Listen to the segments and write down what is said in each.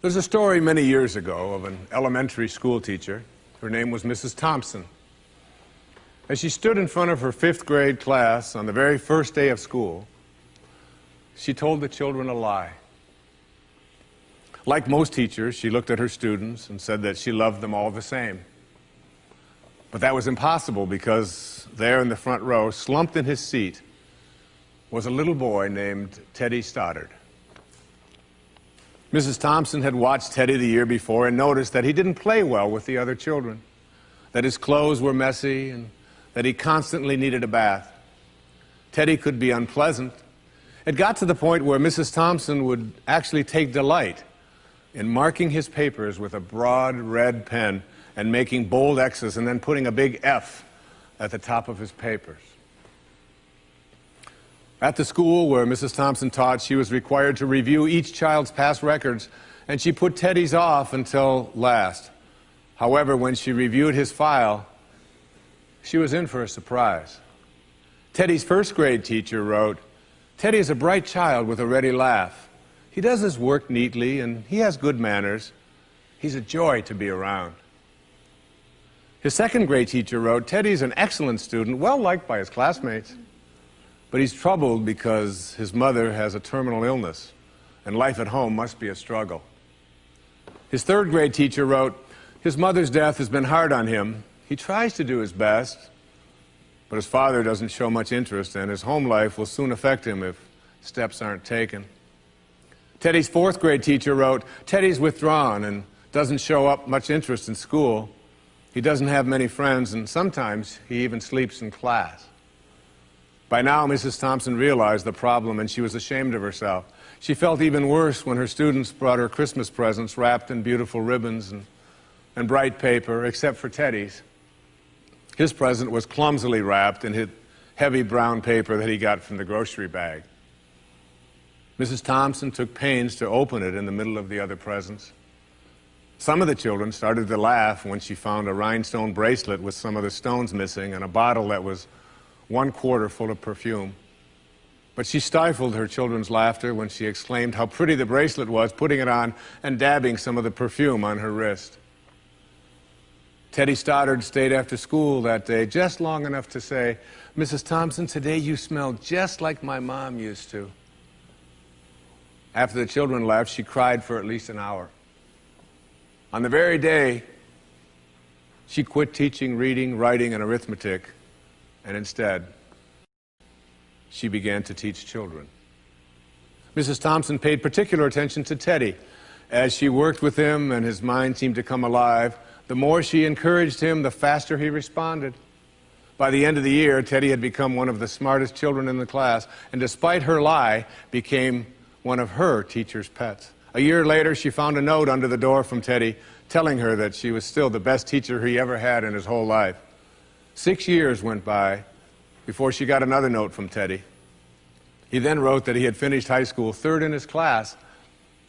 There's a story many years ago of an elementary school teacher. Her name was Mrs. Thompson. As she stood in front of her fifth grade class on the very first day of school, she told the children a lie. Like most teachers, she looked at her students and said that she loved them all the same. But that was impossible because there in the front row, slumped in his seat, was a little boy named Teddy Stoddard. Mrs. Thompson had watched Teddy the year before and noticed that he didn't play well with the other children, that his clothes were messy, and that he constantly needed a bath. Teddy could be unpleasant. It got to the point where Mrs. Thompson would actually take delight in marking his papers with a broad red pen and making bold X's and then putting a big F at the top of his papers. At the school where Mrs. Thompson taught, she was required to review each child's past records, and she put Teddy's off until last. However, when she reviewed his file, she was in for a surprise. Teddy's first grade teacher wrote, "Teddy is a bright child with a ready laugh. He does his work neatly and he has good manners. He's a joy to be around." His second grade teacher wrote, "Teddy's an excellent student, well liked by his classmates. But he's troubled because his mother has a terminal illness, and life at home must be a struggle." His third grade teacher wrote, "His mother's death has been hard on him. He tries to do his best, but his father doesn't show much interest, and his home life will soon affect him if steps aren't taken." Teddy's fourth grade teacher wrote, "Teddy's withdrawn and doesn't show up much interest in school. He doesn't have many friends, and sometimes he even sleeps in class." By now, Mrs. Thompson realized the problem, and she was ashamed of herself. She felt even worse when her students brought her Christmas presents wrapped in beautiful ribbons and bright paper, except for Teddy's. His present was clumsily wrapped in heavy brown paper that he got from the grocery bag. Mrs. Thompson took pains to open it in the middle of the other presents. Some of the children started to laugh when she found a rhinestone bracelet with some of the stones missing and a bottle that was 1/4 full of perfume. But she stifled her children's laughter when she exclaimed how pretty the bracelet was, putting it on and dabbing some of the perfume on her wrist. Teddy Stoddard stayed after school that day just long enough to say, "Mrs. Thompson, today you smell just like my mom used to." After the children left, she cried for at least an hour. On the very day, she quit teaching reading, writing, and arithmetic, and instead, she began to teach children. Mrs. Thompson paid particular attention to Teddy. As she worked with him and his mind seemed to come alive, the more she encouraged him, the faster he responded. By the end of the year, Teddy had become one of the smartest children in the class, and despite her lie, became one of her teacher's pets. A year later, she found a note under the door from Teddy telling her that she was still the best teacher he ever had in his whole life. 6 years went by before she got another note from Teddy. He then wrote that he had finished high school third in his class,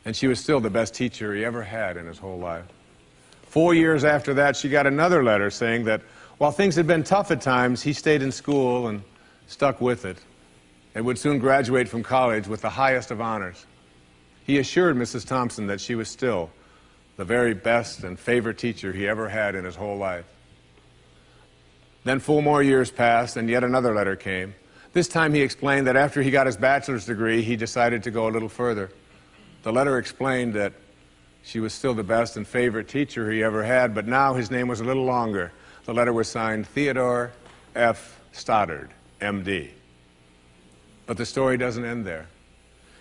and she was still the best teacher he ever had in his whole life. 4 years after that, she got another letter saying that while things had been tough at times, he stayed in school and stuck with it, and would soon graduate from college with the highest of honors. He assured Mrs. Thompson that she was still the very best and favorite teacher he ever had in his whole life. Then 4 more years passed, and yet another letter came. This time he explained that after he got his bachelor's degree, he decided to go a little further. The letter explained that she was still the best and favorite teacher he ever had, but now his name was a little longer. The letter was signed Theodore F. Stoddard, M.D. But the story doesn't end there.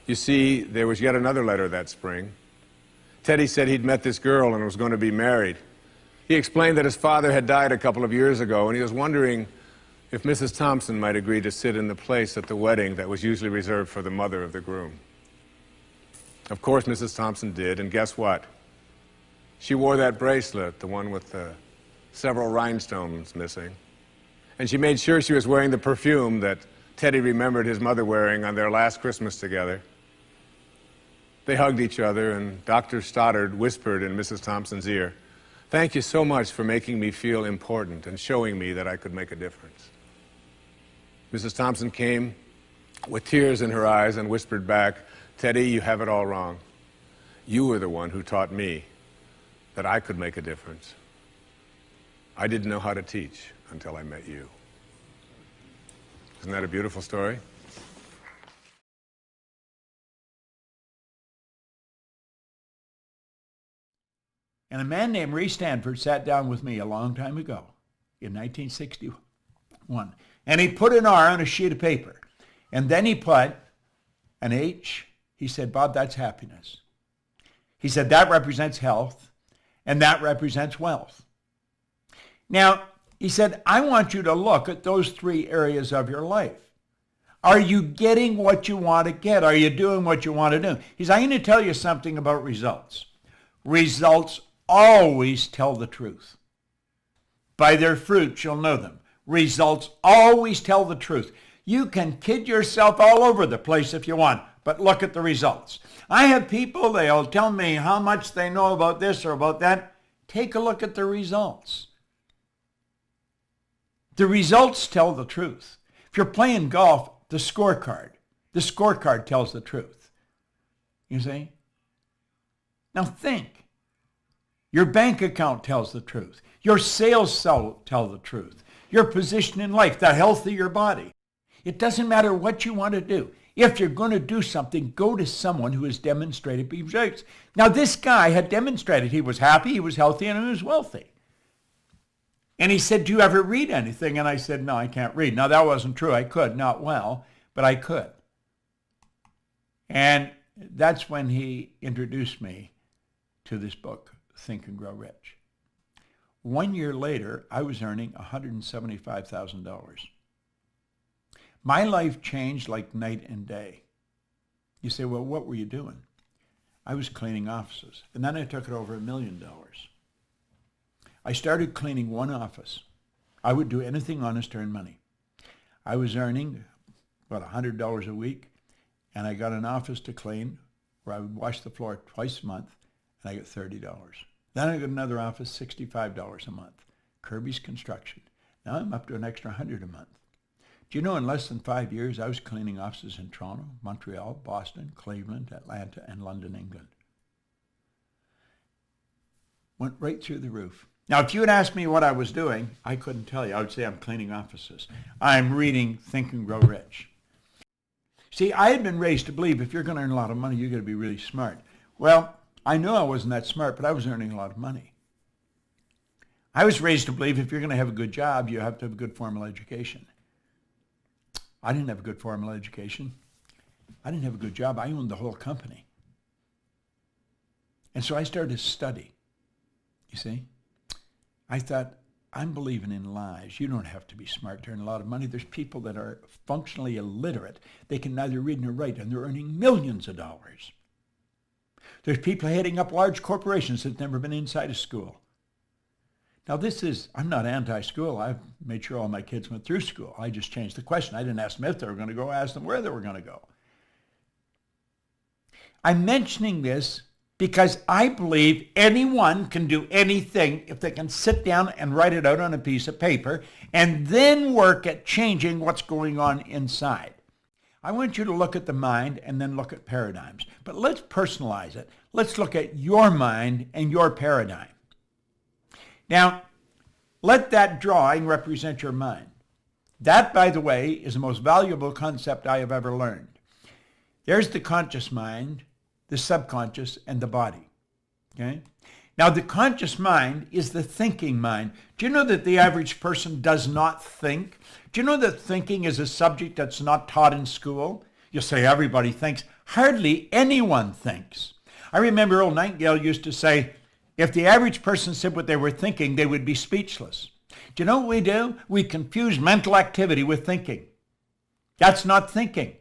You see, there was yet another letter that spring. Teddy said he'd met this girl and was going to be married. He explained that his father had died a couple of years ago, and he was wondering if Mrs. Thompson might agree to sit in the place at the wedding that was usually reserved for the mother of the groom. Of course, Mrs. Thompson did, and guess what? She wore that bracelet, the one with several rhinestones missing. And she made sure she was wearing the perfume that Teddy remembered his mother wearing on their last Christmas together. They hugged each other, and Dr. Stoddard whispered in Mrs. Thompson's ear, "Thank you so much for making me feel important and showing me that I could make a difference." Mrs. Thompson came with tears in her eyes and whispered back, "Teddy, you have it all wrong. You were the one who taught me that I could make a difference. I didn't know how to teach until I met you. Isn't that a beautiful story? And a man named Ray Stanford sat down with me a long time ago, in 1961, and he put an R on a sheet of paper, and then he put an H. He said, Bob, that's happiness. He said, that represents health, and that represents wealth. Now, he said, I want you to look at those three areas of your life. Are you getting what you want to get? Are you doing what you want to do? He said, I'm going to tell you something about results. Results always tell the truth. By their fruits you'll know them. Results always tell the truth. You can kid yourself all over the place if you want, but look at the results. I have people, they'll tell me how much they know about this or about that. Take a look at the results. The results tell the truth. If you're playing golf, the scorecard tells the truth. You see? Now think. Your bank account tells the truth. Your sales tell the truth. Your position in life, the health of your body. It doesn't matter what you want to do. If you're going to do something, go to someone who has demonstrated results. Now this guy had demonstrated he was happy, he was healthy, and he was wealthy. And he said, do you ever read anything? And I said, no, I can't read. Now that wasn't true. I could, not well, but I could. And that's when he introduced me to this book, Think and Grow Rich. 1 year later, I was earning $175,000. My life changed like night and day. You say, well, what were you doing? I was cleaning offices. And then I took it over $1 million. I started cleaning one office. I would do anything honest to earn money. I was earning about $100 a week, and I got an office to clean where I would wash the floor twice a month, and I got $30. Then I got another office, $65 a month. Kirby's Construction. Now I'm up to an extra $100 a month. Do you know in less than 5 years, I was cleaning offices in Toronto, Montreal, Boston, Cleveland, Atlanta, and London, England. Went right through the roof. Now, if you had asked me what I was doing, I couldn't tell you. I would say I'm cleaning offices. I'm reading Think and Grow Rich. See, I had been raised to believe if you're going to earn a lot of money, you've got to be really smart. Well, I knew I wasn't that smart, but I was earning a lot of money. I was raised to believe if you're going to have a good job, you have to have a good formal education. I didn't have a good formal education. I didn't have a good job. I owned the whole company. And so I started to study. You see? I thought, I'm believing in lies. You don't have to be smart to earn a lot of money. There's people that are functionally illiterate. They can neither read nor write, and they're earning millions of dollars. There's people heading up large corporations that have never been inside a school. Now I'm not anti-school. I've made sure all my kids went through school. I just changed the question. I didn't ask them if they were going to go. I asked them where they were going to go. I'm mentioning this because I believe anyone can do anything if they can sit down and write it out on a piece of paper and then work at changing what's going on inside. I want you to look at the mind and then look at paradigms. But let's personalize it. Let's look at your mind and your paradigm. Now, let that drawing represent your mind. That, by the way, is the most valuable concept I have ever learned. There's the conscious mind, the subconscious, and the body. Okay? Now, the conscious mind is the thinking mind. Do you know that the average person does not think? Do you know that thinking is a subject that's not taught in school? You'll say everybody thinks. Hardly anyone thinks. I remember Earl Nightingale used to say, if the average person said what they were thinking, they would be speechless. Do you know what we do? We confuse mental activity with thinking. That's not thinking.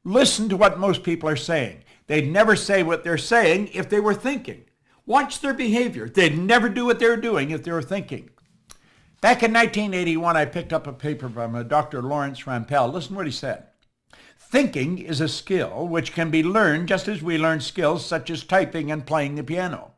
Listen to what most people are saying. They'd never say what they're saying if they were thinking. Watch their behavior. They'd never do what they were doing if they were thinking. Back in 1981, I picked up a paper from Dr. Lawrence Rampell. Listen to what he said. Thinking is a skill which can be learned just as we learn skills such as typing and playing the piano.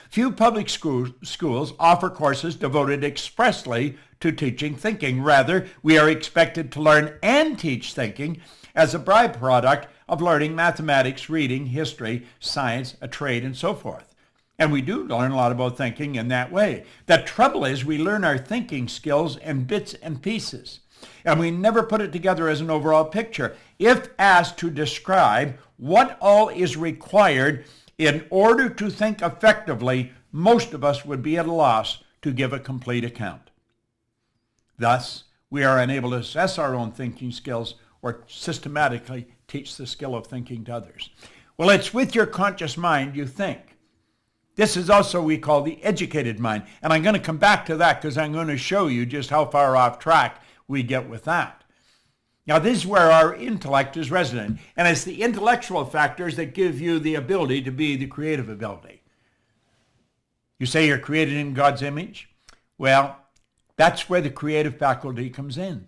Few public schools offer courses devoted expressly to teaching thinking. Rather, we are expected to learn and teach thinking as a byproduct of learning mathematics, reading, history, science, a trade, and so forth. And we do learn a lot about thinking in that way. The trouble is we learn our thinking skills in bits and pieces, and we never put it together as an overall picture. If asked to describe what all is required in order to think effectively, most of us would be at a loss to give a complete account. Thus, we are unable to assess our own thinking skills or systematically teach the skill of thinking to others. Well, it's with your conscious mind you think. This is also what we call the educated mind. And I'm going to come back to that because I'm going to show you just how far off track we get with that. Now, this is where our intellect is resident. And it's the intellectual factors that give you the ability to be the creative ability. You say you're created in God's image? Well, that's where the creative faculty comes in.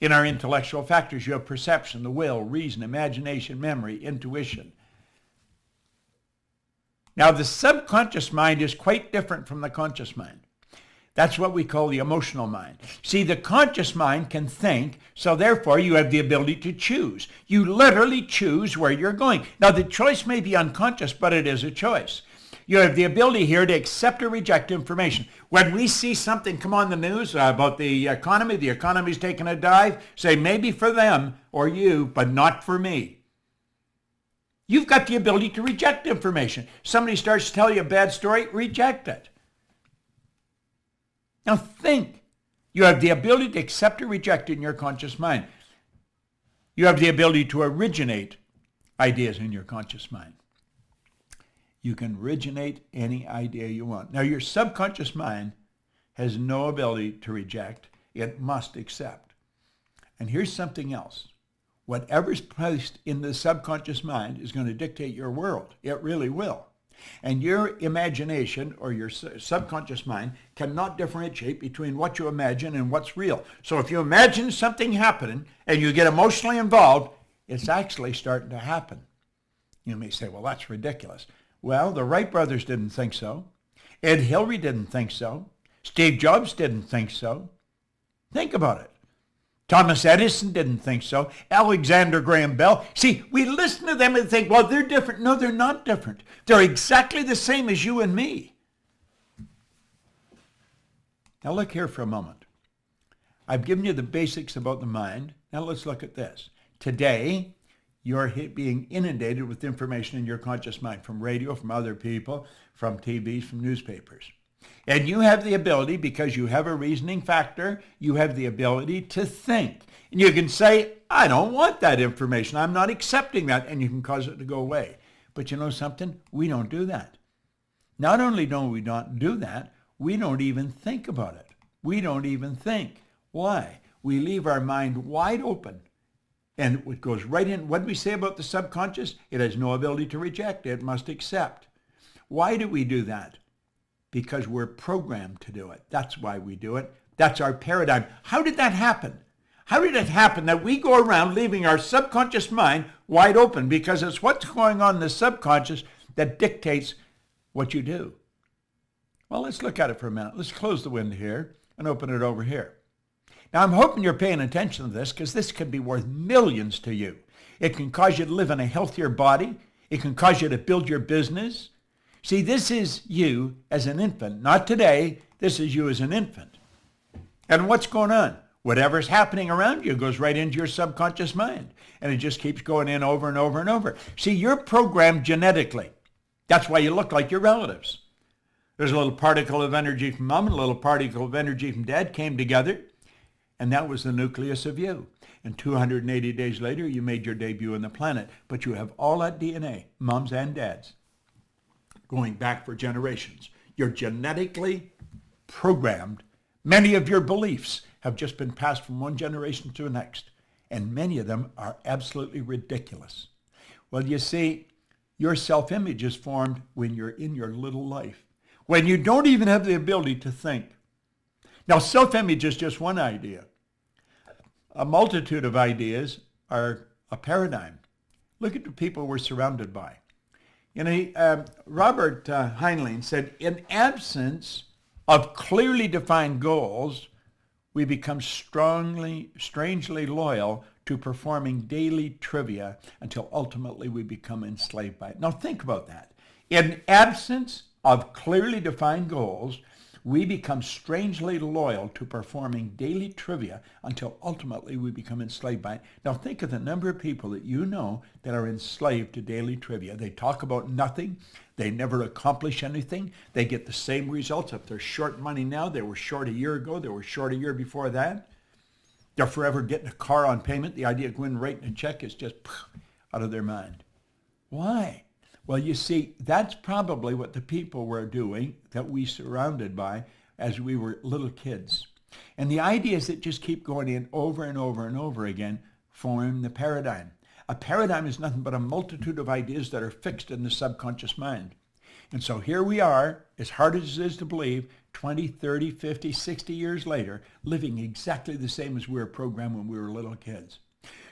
In our intellectual factors, you have perception, the will, reason, imagination, memory, intuition. Now, the subconscious mind is quite different from the conscious mind. That's what we call the emotional mind. See, the conscious mind can think, so therefore you have the ability to choose. You literally choose where you're going. Now, the choice may be unconscious, but it is a choice. You have the ability here to accept or reject information. When we see something come on the news about the economy's taking a dive, say maybe for them or you, but not for me. You've got the ability to reject information. Somebody starts to tell you a bad story, reject it. Now think. You have the ability to accept or reject it in your conscious mind. You have the ability to originate ideas in your conscious mind. You can originate any idea you want. Now your subconscious mind has no ability to reject. It must accept. And here's something else. Whatever's placed in the subconscious mind is going to dictate your world. It really will. And your imagination or your subconscious mind cannot differentiate between what you imagine and what's real. So if you imagine something happening and you get emotionally involved, it's actually starting to happen. You may say, well, that's ridiculous. Well, the Wright brothers didn't think so. Ed Hillary didn't think so. Steve Jobs didn't think so. Think about it. Thomas Edison didn't think so. Alexander Graham Bell. See, we listen to them and think, well, they're different. No, they're not different. They're exactly the same as you and me. Now look here for a moment. I've given you the basics about the mind. Now let's look at this. Today, you're being inundated with information in your conscious mind from radio, from other people, from TVs, from newspapers. And you have the ability, because you have a reasoning factor, you have the ability to think. And you can say, I don't want that information. I'm not accepting that. And you can cause it to go away. But you know something? We don't do that. Not only don't we not do that, we don't even think about it. We don't even think. Why? We leave our mind wide open. And it goes right in. What do we say about the subconscious? It has no ability to reject. It must accept. Why do we do that? Because we're programmed to do it. That's why we do it. That's our paradigm. How did that happen? How did it happen that we go around leaving our subconscious mind wide open? Because it's what's going on in the subconscious that dictates what you do. Well, let's look at it for a minute. Let's close the window here and open it over here. Now, I'm hoping you're paying attention to this because this could be worth millions to you. It can cause you to live in a healthier body. It can cause you to build your business. See, this is you as an infant. Not today. This is you as an infant. And what's going on? Whatever's happening around you goes right into your subconscious mind. And it just keeps going in over and over and over. See, you're programmed genetically. That's why you look like your relatives. There's a little particle of energy from mom and a little particle of energy from dad came together. And that was the nucleus of you. And 280 days later, you made your debut on the planet. But you have all that DNA, moms and dads, going back for generations. You're genetically programmed. Many of your beliefs have just been passed from one generation to the next. And many of them are absolutely ridiculous. Well, you see, your self-image is formed when you're in your little life, when you don't even have the ability to think. Now, self-image is just one idea. A multitude of ideas are a paradigm. Look at the people we're surrounded by. You know, Robert Heinlein said, in absence of clearly defined goals, we become strangely loyal to performing daily trivia until ultimately we become enslaved by it. Now think about that. In absence of clearly defined goals, we become strangely loyal to performing daily trivia until ultimately we become enslaved by it. Now think of the number of people that you know that are enslaved to daily trivia. They talk about nothing. They never accomplish anything. They get the same results. If they're short money now, they were short a year ago. They were short a year before that. They're forever getting a car on payment. The idea of going and writing a check is just out of their mind. Why? Well, you see, that's probably what the people were doing that we surrounded by as we were little kids. And the ideas that just keep going in over and over and over again form the paradigm. A paradigm is nothing but a multitude of ideas that are fixed in the subconscious mind. And so here we are, as hard as it is to believe, 20, 30, 50, 60 years later, living exactly the same as we were programmed when we were little kids.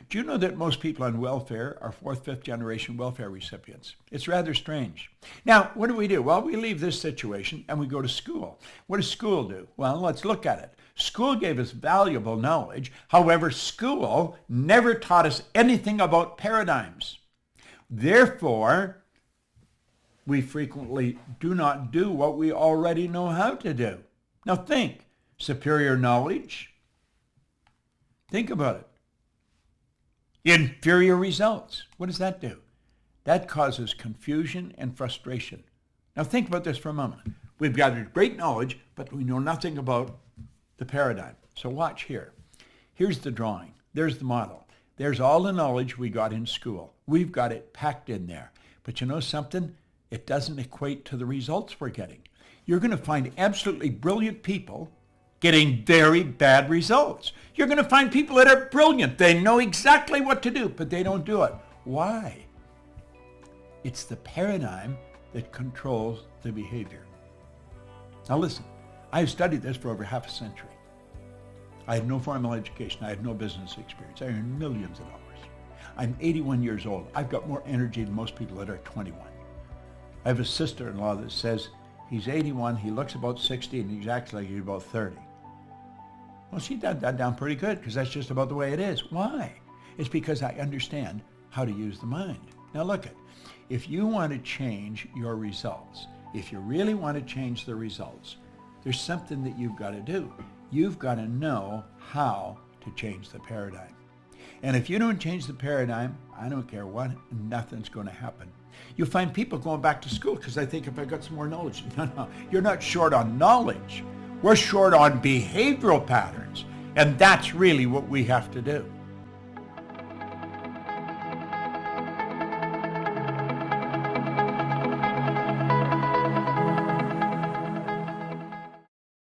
Do you know that most people on welfare are fourth, fifth generation welfare recipients? It's rather strange. Now, what do? Well, we leave this situation and we go to school. What does school do? Well, let's look at it. School gave us valuable knowledge. However, school never taught us anything about paradigms. Therefore, we frequently do not do what we already know how to do. Now think, superior knowledge. Think about it. Inferior results. What does that do? That causes confusion and frustration. Now think about this for a moment. We've gathered great knowledge, but we know nothing about the paradigm. So watch here. Here's the drawing. There's the model. There's all the knowledge we got in school. We've got it packed in there. But you know something? It doesn't equate to the results we're getting. You're going to find absolutely brilliant people getting very bad results. You're going to find people that are brilliant. They know exactly what to do, but they don't do it. Why? It's the paradigm that controls the behavior. Now listen, I've studied this for over half a century. I had no formal education. I had no business experience. I earned millions of dollars. I'm 81 years old. I've got more energy than most people that are 21. I have a sister-in-law that says he's 81, he looks about 60, and he acts like he's about 30. Well, she did that down pretty good because that's just about the way it is. Why? It's because I understand how to use the mind. Now look at, if you want to change your results, if you really want to change the results, there's something that you've got to do. You've got to know how to change the paradigm. And if you don't change the paradigm, I don't care what, nothing's going to happen. You'll find people going back to school because they think if I got some more knowledge. No, you're not short on knowledge. We're short on behavioral patterns. And that's really what we have to do.